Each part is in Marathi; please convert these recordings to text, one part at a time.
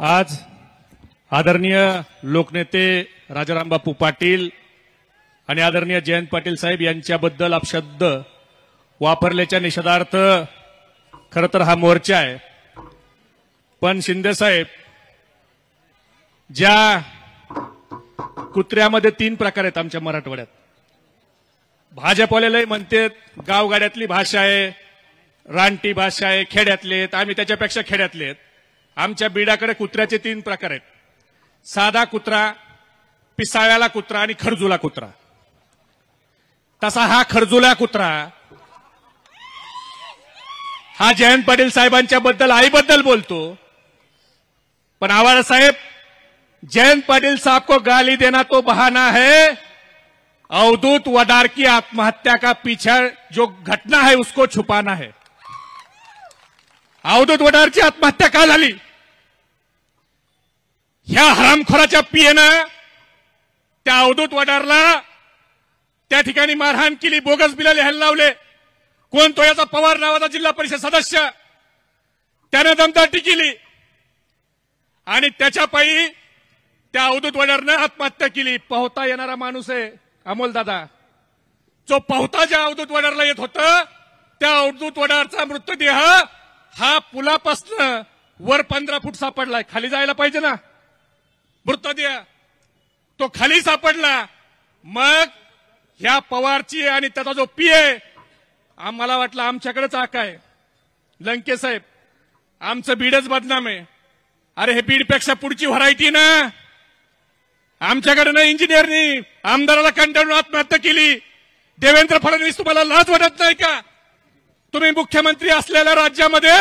आज आदरणीय लोकनेते राजाराम बापू पाटील आणि आदरणीय जयंत पाटील साहेब यांच्याबद्दल अपशब्द वापरल्याच्या निषेधार्थ खरं तर हा मोर्चा आहे। पण शिंदे साहेब, ज्या कुत्र्यामध्ये 3 प्रकार आहेत आमच्या मराठवाड्यात, भाजपवाले म्हणतात गावगाड्यातली भाषा आहे, रानटी भाषा आहे, खेड्यातले आहेत, आम्ही त्याच्यापेक्षा खेड्यातले आहेत। आमच्या बीडाकडे कुत्र्याचे 3 प्रकार आहेत, साधा कुत्रा, पिसाळ्याला कुत्रा आणि खरजुला कुत्रा। तसा हा खरजुला कुत्रा हा जयंत पाटील साहेबांच्या बद्दल आईबद्दल बोलतो। पण आवाज साहेब, जयंत पाटिल साहब को गाली देना तो बहाना है, अवधूत वडार की आत्महत्या का पीछे जो घटना है उसको छुपाना है। अवधूत वडारची आत्महत्या का झाली? ह्या हरामखोराच्या पीएनं त्या अवधूत वडारला त्या ठिकाणी मारहाण केली, बोगस बिलं लिहायला लावले। कोण तो? याचा पवार नावाचा जिल्हा परिषद सदस्य, त्याने दमदाटी केली आणि त्याच्या पायी त्या अवधूत वडारनं आत्महत्या केली। पाहता येणारा माणूस आहे अमोल दादा, जो पाहता ज्या अवधूत वडारला येत होतं त्या अवधूत वडारचा मृतदेह हा पुलापासून वर 15 फूट सापडलाय। खाली जायला पाहिजे ना मृतदेह, तो खाली सापडला। मग ह्या पवारची आणि त्याचा जो पीए, आम्हाला वाटलं आमच्याकडेच आका आहे। लंके साहेब, आमचं बीडच बदनाम आहे। अरे हे बीडपेक्षा पुढची व्हरायटी ना, आमच्याकडे ना इंजिनियरनी आमदाराला कंटाळून आत्महत्या केली। देवेंद्र फडणवीस, तुम्हाला लाज वाटत नाही का? तुम्ही मुख्यमंत्री असलेल्या राज्यामध्ये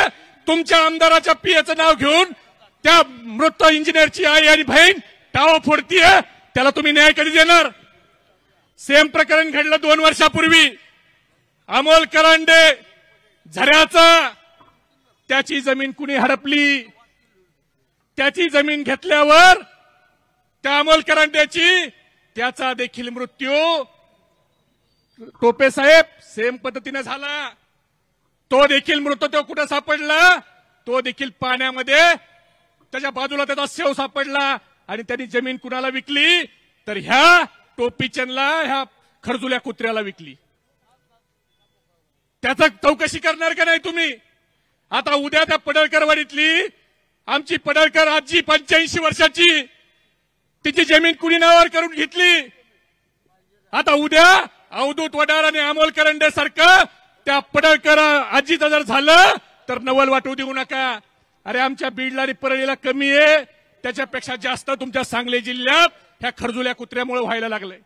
तुमच्या आमदाराच्या पीएचं नाव घेऊन त्या मृत इंजिनियरची आई आणि बहीण टाळं फोडतीये, त्याला तुम्ही न्याय कधी देणार? सेम प्रकरण घडलं 2 वर्षापूर्वी, अमोल करांडे झऱ्याचा, त्याची जमीन कुणी हडपली, त्याची जमीन घेतल्यावर त्या अमोल करांडेची त्याचा देखील मृत्यू टोपे साहेब सेम पद्धतीने झाला। तो देखील मृतदेह कुठे सापडला? तो देखील पाण्यामध्ये, त्याच्या बाजूला त्याचा शव सापडला आणि त्यांनी जमीन कुणाला विकली? तर ह्या टोपीचंदला, ह्या खरजुल्या कुत्र्याला विकली। त्याचा चौकशी करणार का नाही तुम्ही? आता उद्या त्या पडळकरवाडीतली आमची पडळकर आजी 85 वर्षाची, तिची जमीन कुणी नावावर करून घेतली। आता उद्या अवधूत वडार आणि अमोल करंडे सारखं त्या पडळकर आजीचं जर झालं तर नवल वाटू देऊ नका। अरे आमच्या बीडला आणि परळीला कमी आहे, त्याच्यापेक्षा जास्त तुमच्या सांगली जिल्ह्यात ह्या खरजुल्या कुत्र्यामुळे व्हायला लागलंय।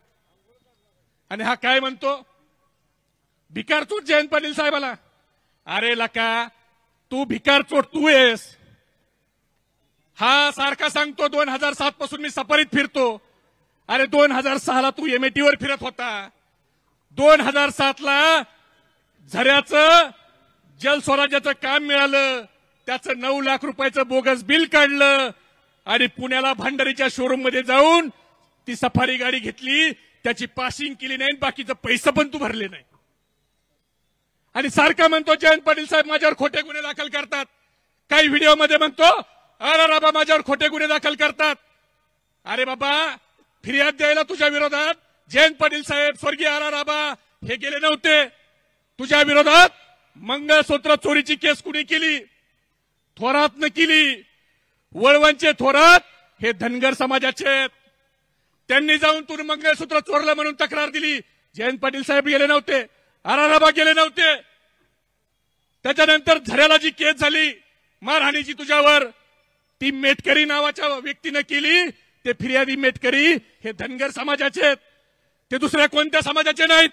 आणि हा काय म्हणतो? भिकारचोट जयंत पाटील साहेबाला। अरे लका, तू भिकारचोट तू आहेस। हा सारखा सांगतो 2007 पासून मी सफारीत फिरतो। अरे 2006 ला तू एमएटी वर फिरत होता। 2007 ला झऱ्याचं जलस्वराज्याचं काम मिळालं, त्याचं 9 लाख रुपयाचं बोगस बिल काढलं आणि पुण्याला भांडारीच्या शोरूम मध्ये जाऊन ती सफारी गाडी घेतली, त्याची पासिंग केली नाही, बाकीचं पैसे पण तू भरले नाही। आणि सारखा म्हणतो जयंत पाटील साहेब माझ्यावर खोटे गुन्हे दाखल करतात। काही व्हिडिओमध्ये म्हणतो अरे बाबा माझ्यावर खोटे गुन्हे दाखल करतात। अरे बाबा, फिर्याद द्यायला तुझ्या विरोधात जयंत पाटील साहेब, स्वर्गीय आराराबा हे गेले नव्हते? तुझ्या विरोधात मंगळसूत्र चोरीची केस कुणी केली? थोरातनं केली। वळवणचे थोरात हे धनगर समाजाचे आहेत, त्यांनी जाऊन तू मंगळसूत्र चोरलं म्हणून तक्रार दिली। जयंत पाटील साहेब गेले नव्हते, आराराबा गेले नव्हते। त्याच्यानंतर झऱ्याला जी केस झाली मारहाणीची तुझ्यावर, ती मेटकरी नावाच्या व्यक्तीने केली। ते फिर्यादी मेटकरी हे धनगर समाजाचे आहेत, ते दुसऱ्या कोणत्या समाजाचे नाहीत।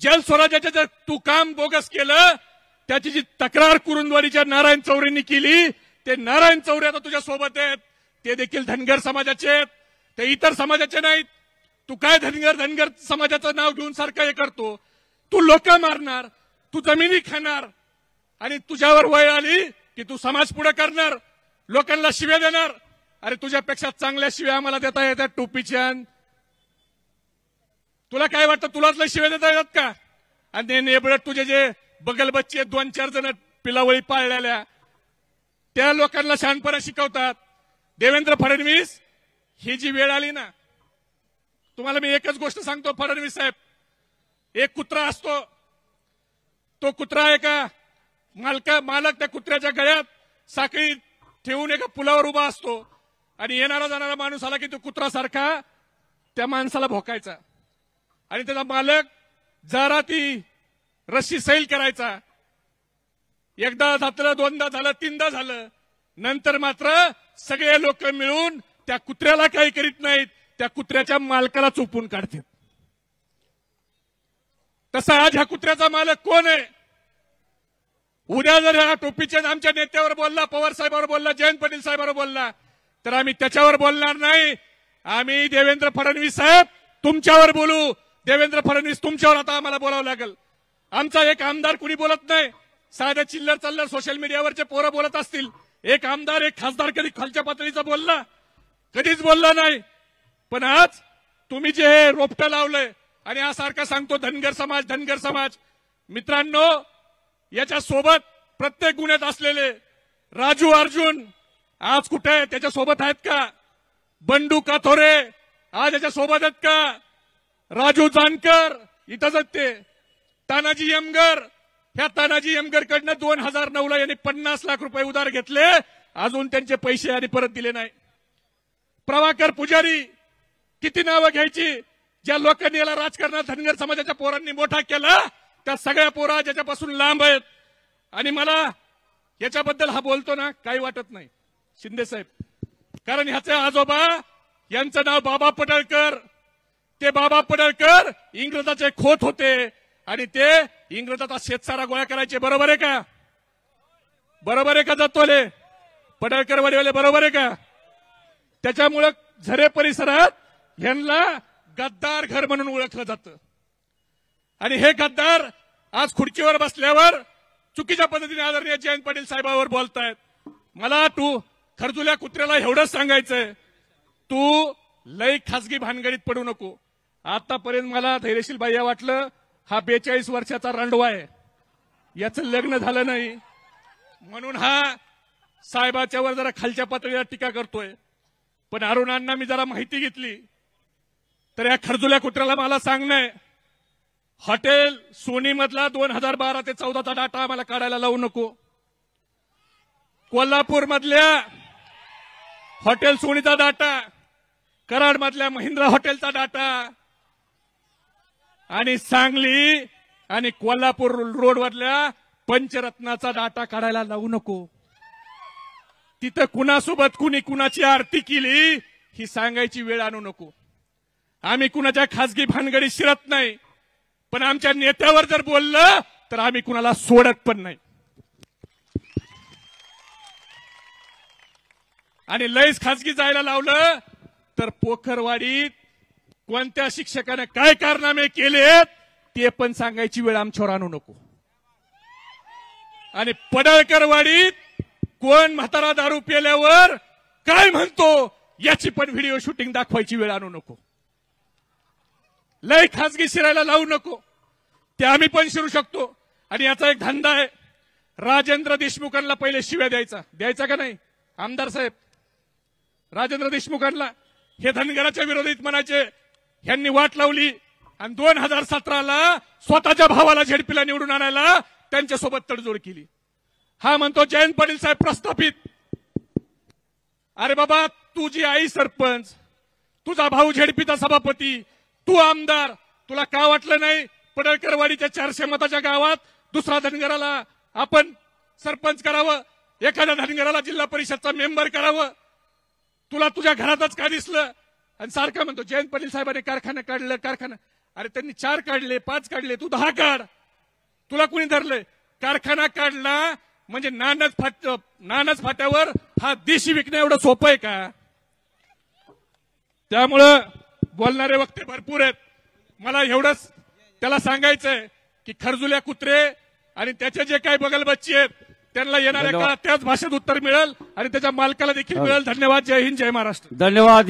जल स्वराज्याचे जर तू काम बोगस केलं, त्याची जी तक्रार कुरुंदवाडीच्या नारायण चौरेंनी केली, ते नारायण चौरे आता तुझ्या सोबत आहेत, ते देखील धनगर समाजाचे आहेत, ते इतर समाजाचे नाहीत। तू काय धनगर समाजाचं नाव घेऊन सारखं हे करतो? तू लोक मारणार, तू जमिनी खाणार आणि तुझ्यावर वय आली की तू समाज पुढे करणार, लोकांना शिव्या देणार। अरे तुझ्यापेक्षा चांगल्या शिव्या आम्हाला देता येतात टोपीचंद। तुला काय वाटतं, तुलाच लय शिव्या देता येतात का? आणि नेबळत तुझे जे बगल बच्चे 2-4 जण पिलावळी पाळलेल्या, त्या लोकांना शहाणपणा शिकवतात. देवेंद्र फडणवीस ही जी वेळ आली ना, तुम्हाला मी एकच गोष्ट सांगतो फडणवीस साहेब, एक कुत्रा असतो, तो कुत्रा एका मालक त्या कुत्र्याच्या गळ्यात साखळी ठेवून एका पुलावर उभा असतो आणि येणारा जाणारा माणूस आला की तो कुत्रासारखा त्या माणसाला भोकायचा आणि त्याचा मालक जरा ती रस्सी सैल करायचा. एकदा झालं, दोनदा झालं, तीनदा झालं, नंतर मात्र सगळे लोक मिळून त्या कुत्र्याला काही करीत नाहीत, त्या कुत्र्याच्या मालकाला चोपून काढतात. तसा आज ह्या कुत्र्याचा मालक कोण आहे? उद्या जर ह्या टोपीच्या आमच्या नेत्यावर बोलला, पवार साहेबांवर बोलला, जयंत पाटील साहेबांवर बोलला, तर आम्ही त्याच्यावर बोलणार नाही. आम्ही देवेंद्र फडणवीस साहेब तुमच्यावर बोलू. देवेंद्र फडणवीस तुमच्यावर आता आम्हाला बोलावं लागेल. आमचा एक आमदार कुणी बोलत नाही. साधे चिल्लर चल्लर सोशल मीडियावरचे पोरं बोलत असतील. एक आमदार, एक खासदार कधी खालच्या पातळीचा बोलला? कधीच बोलला नाही. पण आज तुम्ही जे हे रोपटं लावलंय आणि हा सारखा सांगतो धनगर समाज, धनगर समाज. मित्रांनो, याच्या सोबत प्रत्येक गुन्ह्यात असलेले राजू अर्जुन आज कुठे आहे? त्याच्या सोबत आहेत का? बंडू काथोरे आज याच्या सोबत आहेत का? राजू जानकर इथंच आहेत ते. तानाजी यमगर, ह्या तानाजी यमगर कडनं 2009ला यांनी 50 लाख रुपये उधार घेतले, अजून त्यांचे पैसे आणि परत दिले नाही. प्रभाकर पुजारी, किती नावं घ्यायची? ज्या लोकांनी याला राजकारणात धनगर समाजाच्या पोरांनी मोठा केला, त्या सगळ्या पोरा ज्याच्यापासून लांब आहेत. आणि मला याच्याबद्दल हा बोलतो ना काही वाटत नाही शिंदे साहेब, कारण ह्याचे आजोबा यांचं नाव बाबा पडळकर. ते बाबा पडळकर इंग्रजाचे खोत होते आणि ते इंग्रजाचा शेतसारा गोळा करायचे. बरोबर आहे का? बरोबर आहे का जातोले पडळकर वडीवाले? बरोबर आहे का? त्याच्यामुळं झरे परिसरात यांना गद्दार घर म्हणून ओळखलं जातं. आणि हे गद्दार आज खुर्चीवर बसल्यावर चुकीच्या पद्धतीने आदरणीय जयंत पाटील साहेबांवर बोलतायत. मला तू खरजुल्या कुत्र्याला एवढंच सांगायचंय, तू लई खासगी भानगडीत पडू नको. आतापर्यंत मला धैर्यशील बाह्य वाटलं हा 42 वर्षाचा रांडवा आहे, याचं लग्न झालं नाही म्हणून हा साहेबाच्यावर जरा खालच्या पातळीला टीका करतोय. पण अरुणांना मी जरा माहिती घेतली तर या खरजुल्या कुत्र्याला मला सांगणं, हॉटेल सोनी मधला 2012 ते 14चा डाटा आम्हाला काढायला लावू नको. कोल्हापूर मधल्या हॉटेल सोनीचा डाटा, कराड मधल्या महिंद्रा हॉटेलचा डाटा आणि सांगली आणि कोल्हापूर रोडवरल्या पंचरत्नाचा डाटा काढायला लावू नको. तिथं कुणासोबत कुणी कुणाची आरती केली ही सांगायची वेळ आणू नको. आम्ही कुणाच्या खासगी भानगडीत शिरत नाही, पण आमच्या नेत्यावर जर बोललं तर आम्ही कुणाला सोडत पण नाही. आणि लयच खासगी जायला लावलं तर पोखरवाडीत कोणत्या शिक्षकाने काय कारनामे केलेत ते पण सांगायची वेळ आमच्यावर आणू नको. आणि पडळकरवाडीत कोण म्हातारा दारू पिल्यावर काय म्हणतो याची पण व्हिडिओ शूटिंग दाखवायची वेळ आणू नको. लय खासगी शिरायला लावू नको. ते आम्ही पण शिरू शकतो. आणि याचा एक धंदा आहे, राजेंद्र देशमुखांना पहिले शिव्या द्यायचा का नाही? आमदार साहेब, राजेंद्र देशमुखांना हे धनगराच्या विरोधीत म्हणायचे, ह्यांनी वाट लावली आणि 2017ला स्वतःच्या भावाला झेडपीला निवडून आणायला त्यांच्यासोबत तडजोड केली. हा म्हणतो जयंत पाटील साहेब प्रस्थापित. अरे बाबा, तुझी आई सरपंच, तुझा भाऊ झेडपीचा सभापती, तू आमदार, तुला का वाटलं नाही पडळकरवाडीच्या 400 मताच्या गावात दुसरा धनगराला आपण सरपंच करावं, एखाद्या धनगराला जिल्हा परिषदचा मेंबर करावं? तुला तुझ्या घरातच का दिसलं? आणि सारखा म्हणतो जयंत पाटील साहेबांनी कारखाना काढलं, कारखाना. अरे त्यांनी 4 काढले, 5 काढले, तू 10 काढ. तुला कुणी धरलंय? कारखाना काढला म्हणजे नानच फाट्यावर हा देशी विकणं एवढं सोपं आहे का? त्यामुळं बोलणारे वक्ते भरपूर आहेत. मला एवढंच त्याला सांगायचंय की खरजुल्या कुत्रे आणि त्याचे जे काही बगलबच्चे आहेत त्यांना येणाऱ्या काळात त्याच भाषेत उत्तर मिळेल आणि त्याच्या मालकाला देखील मिळेल. धन्यवाद. जय हिंद, जय महाराष्ट्र. धन्यवाद.